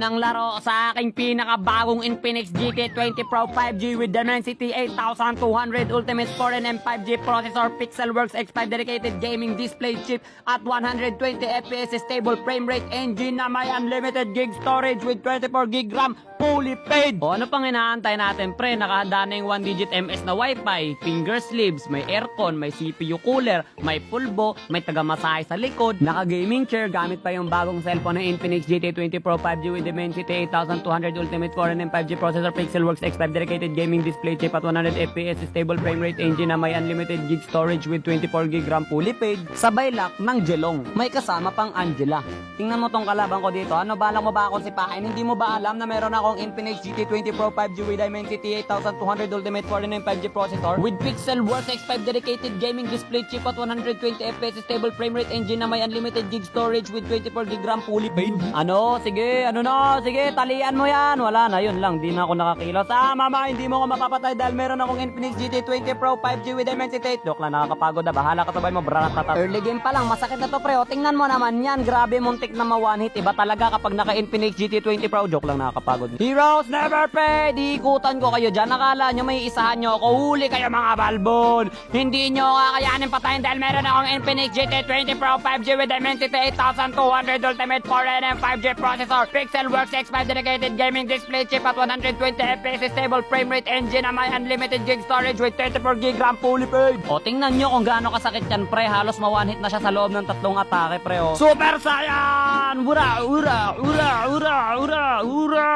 ng laro sa aking pinakabagong Infinix GT20 Pro 5G with Dimensity 8200 Ultimate 4 and 5G processor, Pixelworks X5 dedicated gaming display chip at 120 FPS stable frame rate engine na may unlimited gig storage with 24 gig RAM fully paid. O ano pang inaantay natin pre? Nakahanda na yung 1-digit MS na Wi-Fi, finger sleeves, may aircon, may CPU cooler, may pulbo, may tagamasahe sa likod, naka-gaming chair, gamit pa yung bagong cellphone ng Infinix GT20 Pro 5G with Dimensity 8200 Ultimate 4 and 5G processor, Pixelworks X5 dedicated gaming display chip at 100 FPS stable frame rate engine na may unlimited gig storage with 24 gig RAM fully paid. Sabay lock ng Jelong. May kasama pang Angela. Tingnan mo tong kalaban ko dito. Ano, balak mo ba akong sipahin? Hindi mo ba alam na meron akong Infinix GT20 Pro 5G with Dimensity 8200 Ultimate 4 and 5G processor with Pixelworks X5 dedicated gaming display chip at 120 FPS stable frame rate engine na may unlimited gig storage with 24 gig RAM fully paid. Ano? Sige, ano na? Sige, talian mo yan. Wala na, yun lang. Di na ako nakakilos. Mama, hindi mo ko mapapatay dahil meron akong Infinix GT20 Pro 5G with Dimensity 8. Joke lang, nakakapagod na. Bahala ka, sabay mo, braratata. Early game pa lang, masakit na to pre. O, tingnan mo naman yan. Grabe, muntik na ma-one hit. Iba talaga kapag naka-Infinix GT20 Pro. Joke lang, nakakapagod. Heroes never fade. Ikutan ko kayo dyan. Nakala nyo may isahan nyo ako. Huli kayo mga balbon. Hindi nyo kakayanin patayin dahil meron akong Infinix GT20 Pro 5G with Dimensity 8200 Ultimate 4 and 5G processor, Pixelworks X5 dedicated gaming display chip at 120 FPS stable frame rate engine na may unlimited gig storage with 24 gig RAM fully paid. O, tingnan nyo kung gaano kasakit yan pre. Halos ma-one hit na siya sa loob ng 3 atake pre. O, Super Saiyan! Ura! Ura! Ura! Ura! Ura! Ura!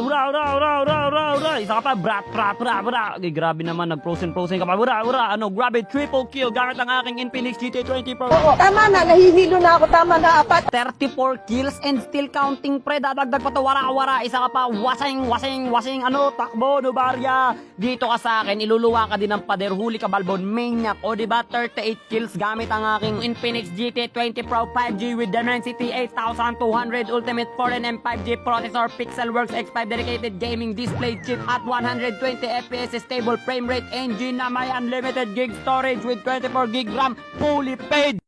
Ura! Ura! Ura! Ura! Ura! Ura! Isa ka pa, brat! Brat! Brat! Brat! Okay, grabe naman, nag-frozen ka pa. Ura! Ura! Ano, grabe, triple kill gamit ang aking Infinix GT20 Pro. Oo, tama na, nahihilo na ako, tama na, apat. 34 kills and still counting pre. Dadagdag pa to, wara-wara. Isa ka pa, wasing, ano, takbo, Nubaria. Dito ka sa akin, iluluwa ka din ng pader, huli ka balbon, maniac. O diba, 38 kills gamit ang aking Infinix GT20 Pro 5G with Dimensity 8200 Ultimate 4 and 5G processor, Pixelworks X5 dedicated gaming display chip at 120 FPS stable frame rate engine na may unlimited gig storage with 24 gig RAM fully paid.